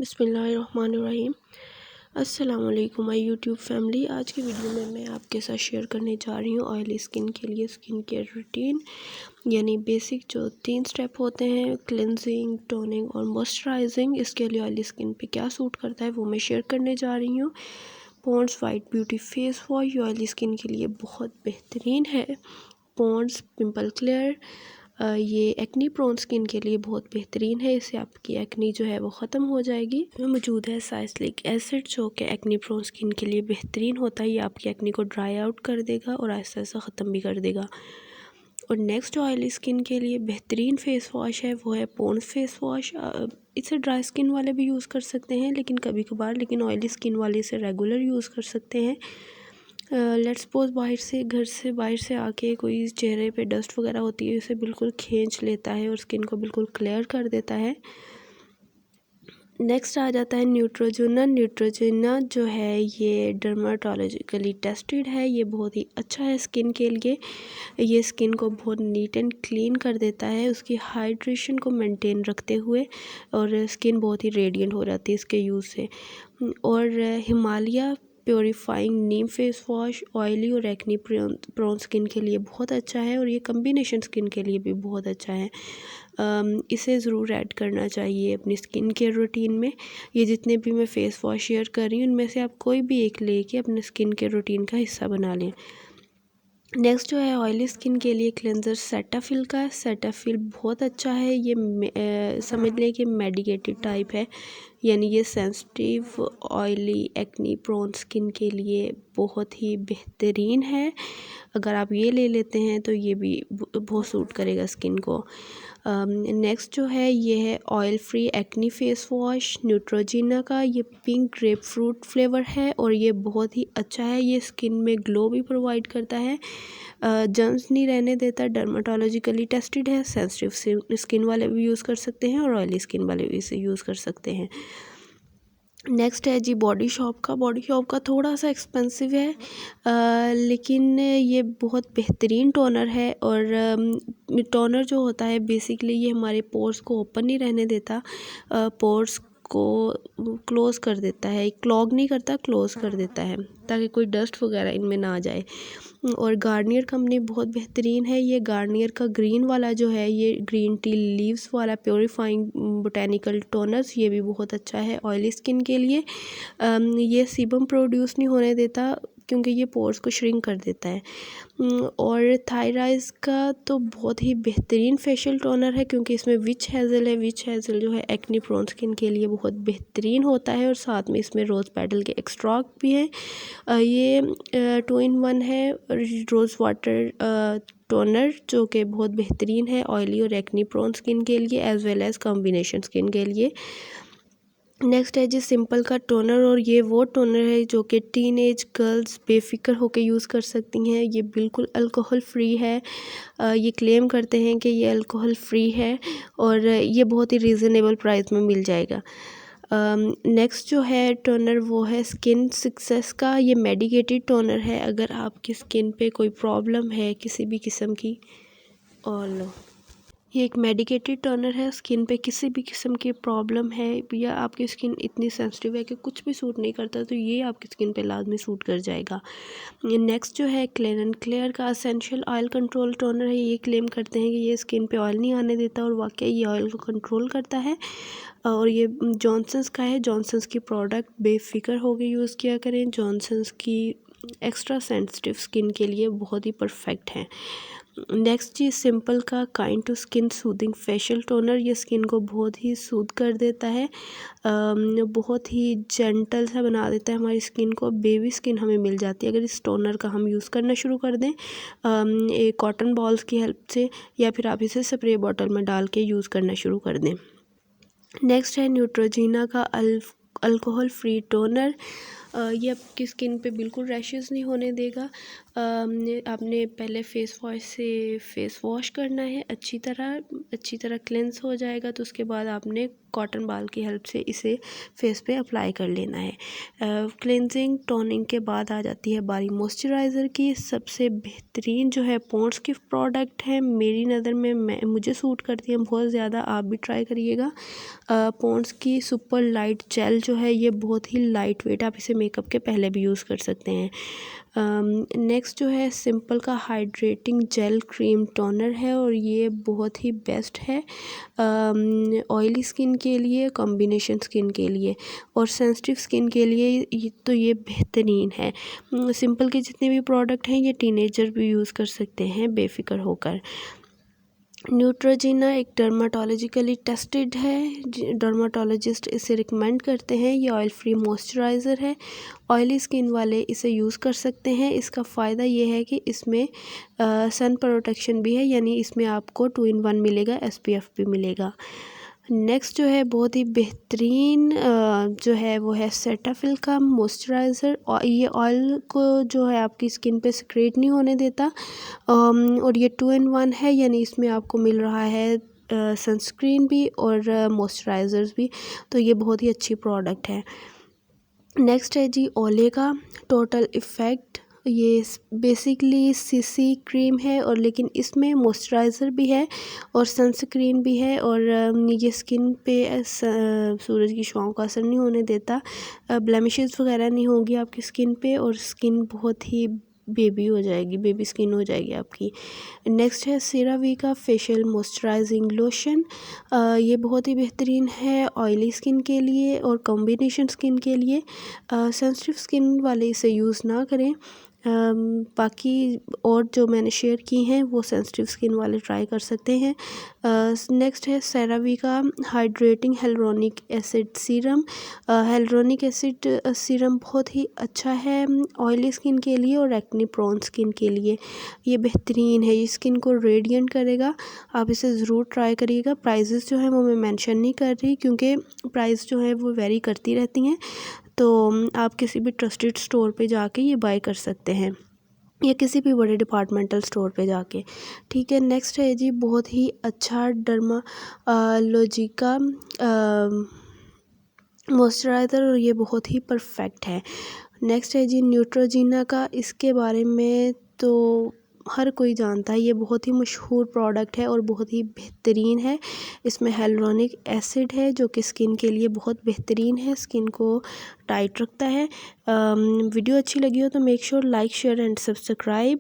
बिस्मिल्लाहिर्रहमानिर्रहीम। अस्सलामुअलैकुम my YouTube family. आज की वीडियो में मैं आपके साथ शेयर करने जा रही हूँ ऑयली स्किन के लिए स्किन केयर रूटीन, यानी बेसिक जो 3 स्टेप होते हैं, क्लेंजिंग, टोनिंग और मॉइस्चराइजिंग। इसके लिए ऑयली स्किन पे क्या सूट करता है वो मैं शेयर करने जा रही हूँ। Pond's white beauty face wash oily skin के लिए बहुत बेहतरीन है। पॉन्ड्स पिंपल क्लियर, ये एक्नी प्रोन स्किन के लिए बहुत बेहतरीन है। इससे आपकी एक्नी जो है वो ख़त्म हो जाएगी। इसमें मौजूद है साइलिसिलिक एसिड जो कि एक्नी प्रोन स्किन के लिए बेहतरीन होता है। ये आपकी एक्नी को ड्राई आउट कर देगा और ऐसा ऐसा ख़त्म भी कर देगा। और नेक्स्ट ऑयली स्किन के लिए बेहतरीन फेस वॉश है वो है पॉन्ड्स फेस वॉश। इसे ड्राई स्किन वाले भी यूज़ कर सकते हैं लेकिन कभी कभार, लेकिन ऑयली स्किन वाले इसे रेगुलर यूज़ कर सकते हैं। लेट्स सपोज घर से बाहर से आके कोई चेहरे पे डस्ट वगैरह होती है, उसे बिल्कुल खींच लेता है और स्किन को बिल्कुल क्लियर कर देता है। नेक्स्ट आ जाता है न्यूट्रोजिना जो है ये डर्माटोलॉजिकली टेस्टेड है। ये बहुत ही अच्छा है स्किन के लिए। ये स्किन को बहुत नीट एंड क्लीन कर देता है, उसकी हाइड्रेशन को मेंटेन रखते हुए, और स्किन बहुत ही रेडिएंट हो जाती है इसके यूज़ से। और हिमालय प्योरीफाइंग नीम फेस वॉश ऑयली और एक्नी प्रोन स्किन के लिए बहुत अच्छा है, और ये कम्बिनेशन स्किन के लिए भी बहुत अच्छा है। इसे ज़रूर ऐड करना चाहिए अपनी स्किन केयर रूटीन में। ये जितने भी मैं फेस वॉश शेयर कर रही हूँ उनमें से आप कोई भी एक लेके अपने स्किन केयर रूटीन का हिस्सा बना लें। नेक्स्ट जो है ऑयली स्किन के लिए क्लेंजर सेटाफिल का। सेटाफिल बहुत अच्छा है। ये समझ लें कि मेडिकेटेड टाइप है, यानी ये sensitive oily acne prone skin के लिए बहुत ही बेहतरीन है। अगर आप ये ले लेते हैं तो ये भी बहुत सूट करेगा स्किन को। नेक्स्ट जो है ये है oil free acne face wash Neutrogena का। ये पिंक ग्रेप फ्रूट फ्लेवर है और ये बहुत ही अच्छा है। ये स्किन में ग्लो भी प्रोवाइड करता है, जर्म्स नहीं रहने देता, डर्माटोलॉजिकली टेस्टेड है। सेंसिटिव स्किन वाले भी यूज़ कर सकते हैं और ऑयली स्किन वाले भी इसे यूज़ कर सकते हैं। नेक्स्ट है जी बॉडी शॉप का थोड़ा सा एक्सपेंसिव है, लेकिन ये बहुत बेहतरीन टोनर है। और टोनर जो होता है बेसिकली ये हमारे पोर्स को ओपन नहीं रहने देता, पोर्स को क्लोज़ कर देता है। क्लॉग नहीं करता, क्लोज़ कर देता है ताकि कोई डस्ट वगैरह इनमें ना आ जाए। और गार्नियर कंपनी बहुत बेहतरीन है। ये गार्नियर का ग्रीन वाला जो है, ये ग्रीन टी लीव्स वाला प्योरीफाइंग बोटेनिकल टोनर्स, ये भी बहुत अच्छा है ऑयली स्किन के लिए। ये सीबम प्रोड्यूस नहीं होने देता क्योंकि ये पोर्स को श्रिंक कर देता है। और थायराइज का तो बहुत ही बेहतरीन फेशियल टोनर है क्योंकि इसमें विच हेज़ल है। विच हेज़ल जो है एक्नी प्रोन स्किन के लिए बहुत बेहतरीन होता है, और साथ में इसमें रोज़ पेटल के एक्सट्रैक्ट भी हैं। ये 2 in 1 है रोज़ वाटर टोनर जो कि बहुत बेहतरीन है ऑयली और एक्नी प्रोन स्किन के लिए as well as combination skin के लिए। नेक्स्ट है जी सिंपल का टोनर, और ये वो टोनर है जो कि टीनेज गर्ल्स बेफिक्र होकर यूज़ कर सकती हैं। ये बिल्कुल अल्कोहल फ्री है। ये क्लेम करते हैं कि ये अल्कोहल फ्री है और ये बहुत ही रीज़नेबल प्राइस में मिल जाएगा। नेक्स्ट जो है टोनर वो है स्किन सक्सेस का। ये मेडिकेटेड टोनर है। अगर आपकी स्किन पे कोई प्रॉब्लम है किसी भी किस्म की, और लो ये एक मेडिकेटेड टोनर है। स्किन पे किसी भी किस्म की प्रॉब्लम है या आपकी स्किन इतनी सेंसिटिव है कि कुछ भी सूट नहीं करता, तो ये आपकी स्किन पे लाजमी सूट कर जाएगा। नेक्स्ट जो है क्लीन एंड क्लियर का एसेंशियल ऑयल कंट्रोल टोनर है। ये क्लेम करते हैं कि ये स्किन पे ऑयल नहीं आने देता, और वाकई ये ऑयल को कंट्रोल करता है। और ये जॉनसन्स का है। जॉनसन्स की प्रोडक्ट बेफिक्र होकर यूज़ किया करें। जॉनसन्स की एक्स्ट्रा सेंसिटिव स्किन के लिए बहुत ही परफेक्ट है। नेक्स्ट जी सिंपल का kind to skin soothing facial toner. ये स्किन को बहुत ही सूद कर देता है, बहुत ही जेंटल सा बना देता है हमारी स्किन को। बेबी स्किन हमें मिल जाती है अगर इस टोनर का हम यूज़ करना शुरू कर दें एक कॉटन बॉल्स की हेल्प से, या फिर आप इसे स्प्रे बॉटल में डाल के यूज़ करना शुरू कर दें। नेक्स्ट है न्यूट्रोजिना का अल्कोहल फ्री टोनर। ये आपकी स्किन पे बिल्कुल रैशेस नहीं होने देगा। आपने पहले फेस वॉश से फेस वॉश करना है अच्छी तरह क्लेंस हो जाएगा, तो उसके बाद आपने कॉटन बाल की हेल्प से इसे फेस पे अप्लाई कर लेना है। क्लेंजिंग टोनिंग के बाद आ जाती है बारी मॉइस्चराइज़र की। सबसे बेहतरीन जो है पॉन्ड्स की प्रोडक्ट है, मेरी नज़र में मुझे सूट करती है बहुत ज़्यादा, आप भी ट्राई करिएगा। पॉन्ड्स की सुपर लाइट जेल जो है ये बहुत ही लाइट वेट, आप इसे मेकअप के पहले भी यूज़ कर सकते हैं। नेक्स्ट जो है सिंपल का हाइड्रेटिंग जेल क्रीम टोनर है और ये बहुत ही बेस्ट है ऑयली स्किन के लिए, कॉम्बिनेशन स्किन के लिए और सेंसिटिव स्किन के लिए तो ये बेहतरीन है। सिंपल के जितने भी प्रोडक्ट हैं ये टीनेजर भी यूज़ कर सकते हैं बेफिक्र होकर। न्यूट्रोजिना एक डर्माटोलॉजिकली टेस्टेड है, डर्माटोलॉजिस्ट इसे रिकमेंड करते हैं। ये ऑयल फ्री मॉइस्चराइज़र है, ऑयली स्किन वाले इसे यूज़ कर सकते हैं। इसका फ़ायदा ये है कि इसमें सन प्रोटेक्शन भी है, यानी इसमें आपको 2 in 1 मिलेगा, SPF भी मिलेगा। नेक्स्ट जो है बहुत ही बेहतरीन जो है वो है सेटाफिल का मॉइस्चराइज़र, और ये ऑयल को जो है आपकी स्किन पे सिक्रेट नहीं होने देता और ये 2 in 1 है, यानी इसमें आपको मिल रहा है सनस्क्रीन भी और मॉइस्चराइज़र्स भी, तो ये बहुत ही अच्छी प्रोडक्ट है। नेक्स्ट है जी ओले का टोटल इफ़ेक्ट। ये बेसिकली सीसी क्रीम है और लेकिन इसमें मॉइस्चराइज़र भी है और सनस्क्रीन भी है और ये स्किन पे सूरज की छाँव का असर नहीं होने देता, ब्लेमिशेस वगैरह नहीं होगी आपकी स्किन पे और स्किन बहुत ही बेबी हो जाएगी, बेबी स्किन हो जाएगी आपकी। नेक्स्ट है सीरावी का फेशियल मॉइस्चराइजिंग लोशन। ये बहुत ही बेहतरीन है ऑयली स्किन के लिए और कॉम्बिनेशन स्किन के लिए। सेंसिटिव स्किन वाले इसे यूज़ ना करें, बाकी और जो मैंने शेयर की हैं वो सेंसिटिव स्किन वाले ट्राई कर सकते हैं। नेक्स्ट है सेरावी का hydrating hyaluronic acid serum. Hyaluronic acid serum बहुत ही अच्छा है ऑयली स्किन के लिए और एक्ने प्रोन स्किन के लिए, ये बेहतरीन है, ये स्किन को रेडिएंट करेगा, आप इसे ज़रूर ट्राई करिएगा। प्राइजेस जो है वो मैं मेंशन नहीं कर रही क्योंकि प्राइस जो है वो वेरी करती रहती हैं, तो आप किसी भी ट्रस्टेड स्टोर पे जाके ये बाय कर सकते हैं या किसी भी बड़े डिपार्टमेंटल स्टोर पे जाके, ठीक है। नेक्स्ट है जी बहुत ही अच्छा डर्मालॉजिका मॉइस्चराइज़र और ये बहुत ही परफेक्ट है। नेक्स्ट है जी न्यूट्रोजिना का, इसके बारे में तो हर कोई जानता है, ये बहुत ही मशहूर प्रोडक्ट है और बहुत ही बेहतरीन है। इसमें हेलुरोनिक एसिड है जो कि स्किन के लिए बहुत बेहतरीन है, स्किन को टाइट रखता है। वीडियो अच्छी लगी हो तो make sure like share and subscribe.